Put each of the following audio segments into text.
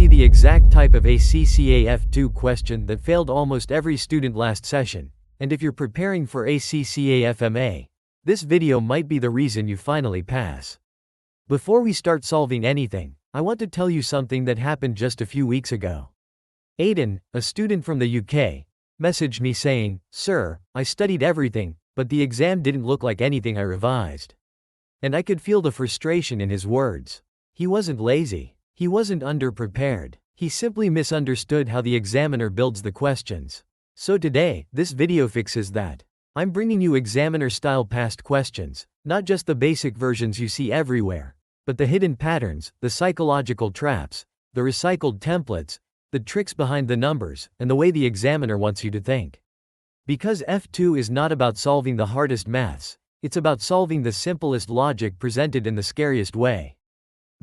see the exact type of ACCA F2 question that failed almost every student last session, and if you're preparing for ACCA FMA, this video might be the reason you finally pass. Before we start solving anything, I want to tell you something that happened just a few weeks ago. Aiden, a student from the UK, messaged me saying, "Sir, I studied everything, but the exam didn't look like anything I revised." And I could feel the frustration in his words. He wasn't lazy. He wasn't underprepared. He simply misunderstood how the examiner builds the questions. So today, this video fixes that. I'm bringing you examiner-style past questions, not just the basic versions you see everywhere, but the hidden patterns, the psychological traps, the recycled templates, the tricks behind the numbers, and the way the examiner wants you to think. Because F2 is not about solving the hardest maths, it's about solving the simplest logic presented in the scariest way.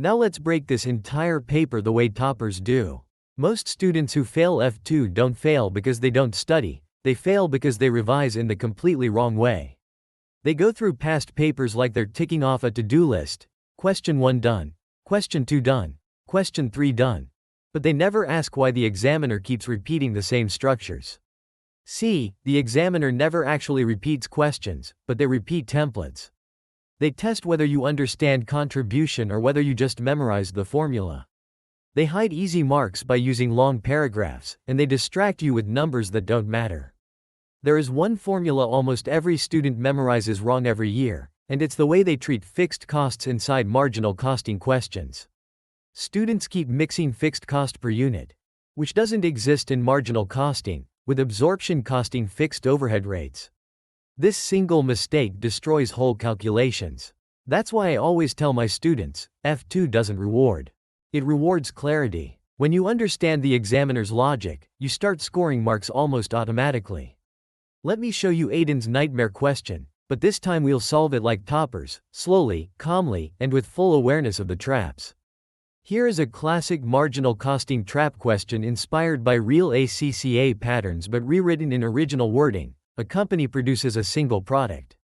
Now let's break this entire paper the way toppers do. Most students who fail F2 don't fail because they don't study, they fail because they revise in the completely wrong way. They go through past papers like they're ticking off a to-do list. Question 1 done, question 2 done, question 3 done. But they never ask why the examiner keeps repeating the same structures. See, the examiner never actually repeats questions, but they repeat templates. They test whether you understand contribution or whether you just memorized the formula. They hide easy marks by using long paragraphs, and they distract you with numbers that don't matter. There is one formula almost every student memorizes wrong every year, and it's the way they treat fixed costs inside marginal costing questions. Students keep mixing fixed cost per unit, which doesn't exist in marginal costing, with absorption costing fixed overhead rates. This single mistake destroys whole calculations. That's why I always tell my students, F2 doesn't reward. It rewards clarity. When you understand the examiner's logic, you start scoring marks almost automatically. Let me show you Aiden's nightmare question, but this time we'll solve it like toppers, slowly, calmly, and with full awareness of the traps. Here is a classic marginal costing trap question inspired by real ACCA patterns but rewritten in original wording. A company produces a single product.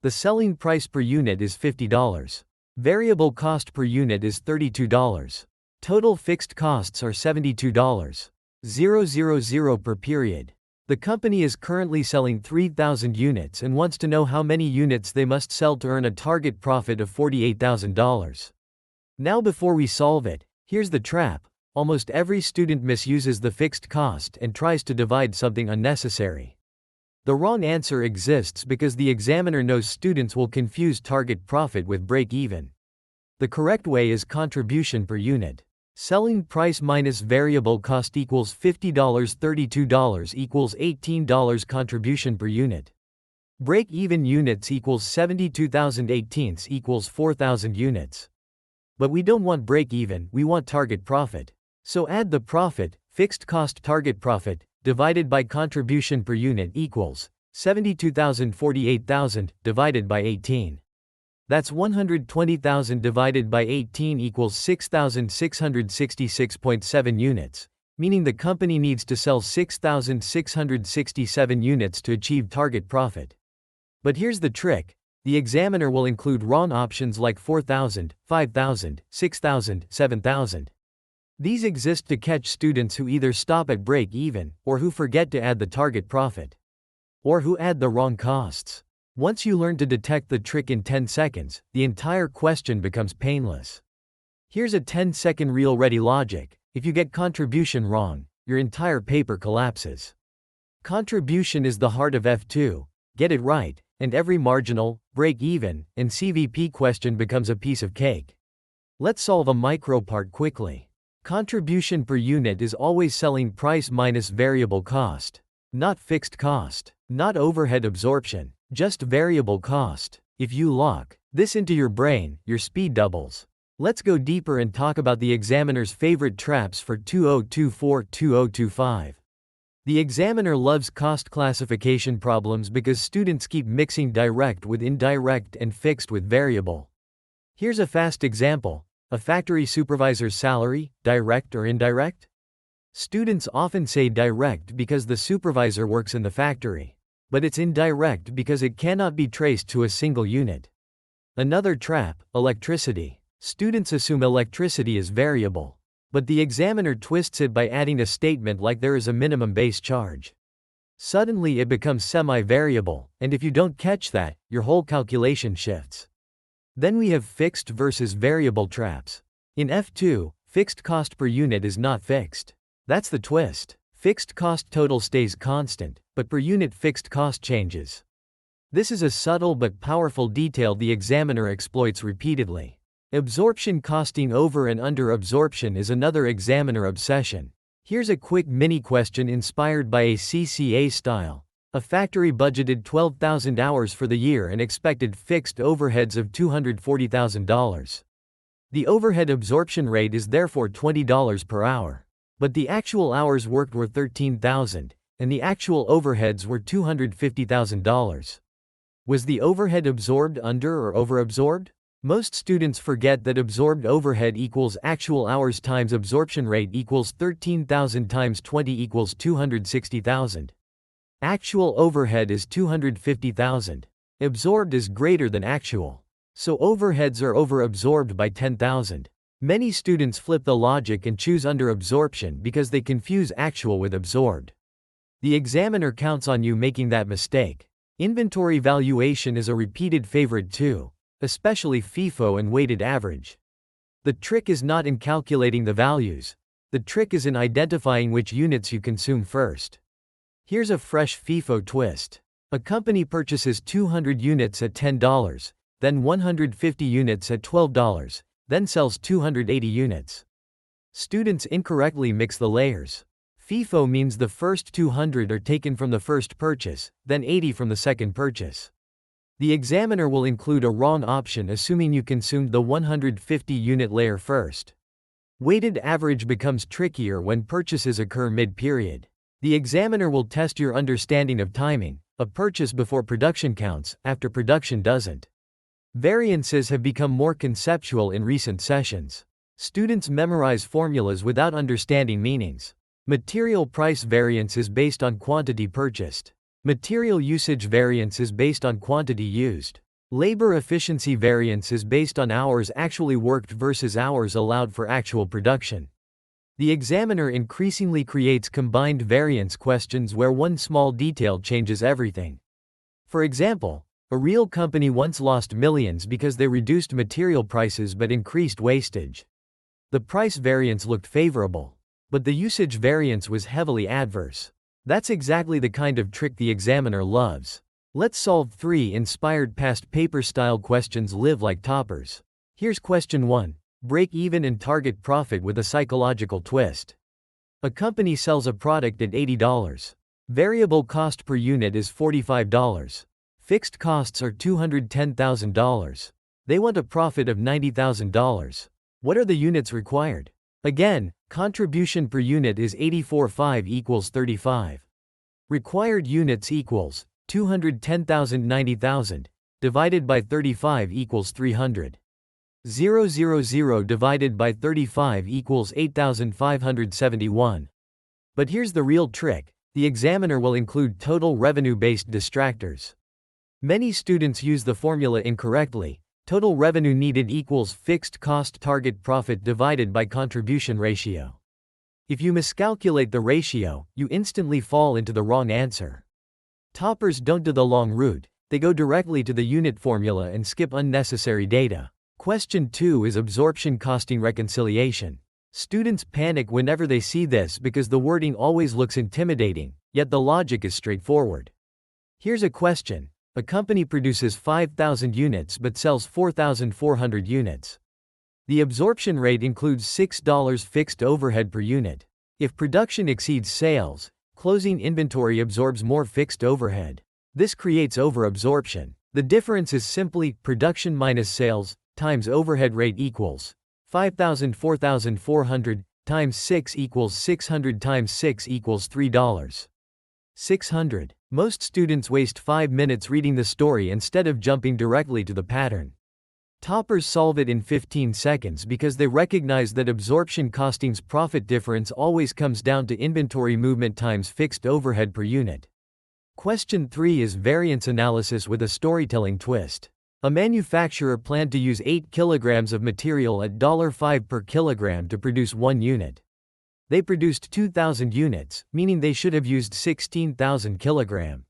The selling price per unit is $50. Variable cost per unit is $32. Total fixed costs are $72,000 per period. The company is currently selling 3,000 units and wants to know how many units they must sell to earn a target profit of $48,000. Now before we solve it, here's the trap. Almost every student misuses the fixed cost and tries to divide something unnecessary. The wrong answer exists because the examiner knows students will confuse target profit with break-even. The correct way is contribution per unit. Selling price minus variable cost equals $50, $32 equals $18 contribution per unit. Break-even units equals 72,018 equals 4,000 units. But we don't want break-even, we want target profit. So add the profit, fixed cost target profit, divided by contribution per unit equals 72,000 48,000 divided by 18. That's 120,000 divided by 18 equals 6,666.7 units, meaning the company needs to sell 6,667 units to achieve target profit. But here's the trick. The examiner will include wrong options like 4,000, 5,000, 6,000, 7,000. These exist to catch students who either stop at break-even, or who forget to add the target profit, or who add the wrong costs. Once you learn to detect the trick in 10 seconds, the entire question becomes painless. Here's a 10-second real-ready logic. If you get contribution wrong, your entire paper collapses. Contribution is the heart of F2. Get it right, and every marginal, break-even, and CVP question becomes a piece of cake. Let's solve a micro part quickly. Contribution per unit is always selling price minus variable cost. Not fixed cost. Not overhead absorption. Just variable cost. If you lock this into your brain, your speed doubles. Let's go deeper and talk about the examiner's favorite traps for 2024-2025. The examiner loves cost classification problems because students keep mixing direct with indirect and fixed with variable. Here's a fast example. A factory supervisor's salary, direct or indirect? Students often say direct because the supervisor works in the factory. But it's indirect because it cannot be traced to a single unit. Another trap, electricity. Students assume electricity is variable. But the examiner twists it by adding a statement like there is a minimum base charge. Suddenly it becomes semi-variable, and if you don't catch that, your whole calculation shifts. Then we have fixed versus variable traps. In F2, fixed cost per unit is not fixed. That's the twist. Fixed cost total stays constant, but per unit fixed cost changes. This is a subtle but powerful detail the examiner exploits repeatedly. Absorption costing over and under absorption is another examiner obsession. Here's a quick mini question inspired by ACCA style. A factory budgeted 12,000 hours for the year and expected fixed overheads of $240,000. The overhead absorption rate is therefore $20 per hour. But the actual hours worked were 13,000, and the actual overheads were $250,000. Was the overhead absorbed under or overabsorbed? Most students forget that absorbed overhead equals actual hours times absorption rate equals 13,000 times 20 equals 260,000. Actual overhead is 250,000. Absorbed is greater than actual. So overheads are overabsorbed by 10,000. Many students flip the logic and choose under absorption because they confuse actual with absorbed. The examiner counts on you making that mistake. Inventory valuation is a repeated favorite too, especially FIFO and weighted average. The trick is not in calculating the values. The trick is in identifying which units you consume first. Here's a fresh FIFO twist. A company purchases 200 units at $10, then 150 units at $12, then sells 280 units. Students incorrectly mix the layers. FIFO means the first 200 are taken from the first purchase, then 80 from the second purchase. The examiner will include a wrong option assuming you consumed the 150 unit layer first. Weighted average becomes trickier when purchases occur mid-period. The examiner will test your understanding of timing, a purchase before production counts, after production doesn't. Variances have become more conceptual in recent sessions. Students memorize formulas without understanding meanings. Material price variance is based on quantity purchased. Material usage variance is based on quantity used. Labor efficiency variance is based on hours actually worked versus hours allowed for actual production. The examiner increasingly creates combined variance questions where one small detail changes everything. For example, a real company once lost millions because they reduced material prices but increased wastage. The price variance looked favorable, but the usage variance was heavily adverse. That's exactly the kind of trick the examiner loves. Let's solve 3 inspired past paper-style questions live like toppers. Here's question 1. Break even and target profit with a psychological twist. A company sells a product at $80. Variable cost per unit is $45. Fixed costs are $210,000. They want a profit of $90,000. What are the units required? Again, contribution per unit is 84.5 equals 35. Required units equals 210,000 90,000 divided by 35 equals 300. 000 divided by 35 equals 8,571. But here's the real trick. The examiner will include total revenue-based distractors. Many students use the formula incorrectly. Total revenue needed equals fixed cost target profit divided by contribution ratio. If you miscalculate the ratio, you instantly fall into the wrong answer. Toppers don't do the long route, they go directly to the unit formula and skip unnecessary data. Question 2 is absorption costing reconciliation. Students panic whenever they see this because the wording always looks intimidating, yet the logic is straightforward. Here's a question. A company produces 5,000 units but sells 4,400 units. The absorption rate includes $6 fixed overhead per unit. If production exceeds sales, closing inventory absorbs more fixed overhead. This creates overabsorption. The difference is simply production minus sales times overhead rate equals 5,000 4,400 times 6 equals 600 times 6 equals $3. 600. Most students waste 5 minutes reading the story instead of jumping directly to the pattern. Toppers solve it in 15 seconds because they recognize that absorption costing's profit difference always comes down to inventory movement times fixed overhead per unit. Question 3 is variance analysis with a storytelling twist. A manufacturer planned to use 8 kilograms of material at $5 per kilogram to produce 1 unit. They produced 2,000 units, meaning they should have used 16,000 kilogram.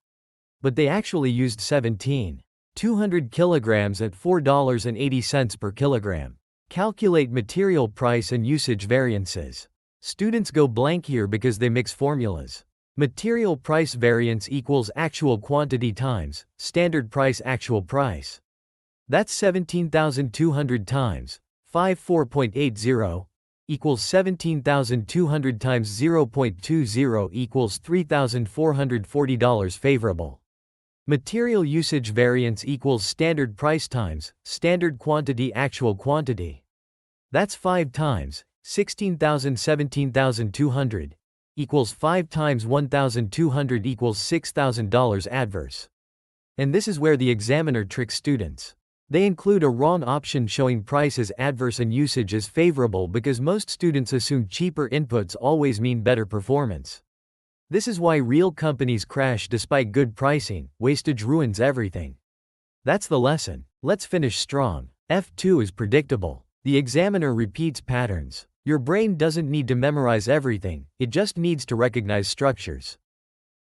But they actually used 17,200 kilograms at $4.80 per kilogram. Calculate material price and usage variances. Students go blank here because they mix formulas. Material price variance equals actual quantity times standard price actual price. That's 17,200 times 54.80 equals 17,200 times 0.20 equals $3,440 favorable. Material usage variance equals standard price times standard quantity actual quantity. That's 5 times 16,000 17,200 equals 5 times 1,200 equals $6,000 adverse. And this is where the examiner tricks students. They include a wrong option showing price as adverse and usage as favorable because most students assume cheaper inputs always mean better performance. This is why real companies crash despite good pricing. Wastage ruins everything. That's the lesson. Let's finish strong. F2 is predictable. The examiner repeats patterns. Your brain doesn't need to memorize everything, it just needs to recognize structures.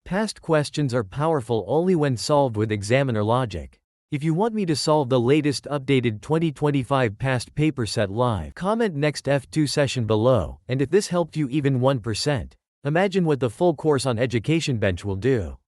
Past questions are powerful only when solved with examiner logic. If you want me to solve the latest updated 2025 past paper set live, comment next F2 session below, and if this helped you even 1%, imagine what the full course on Education Bench will do.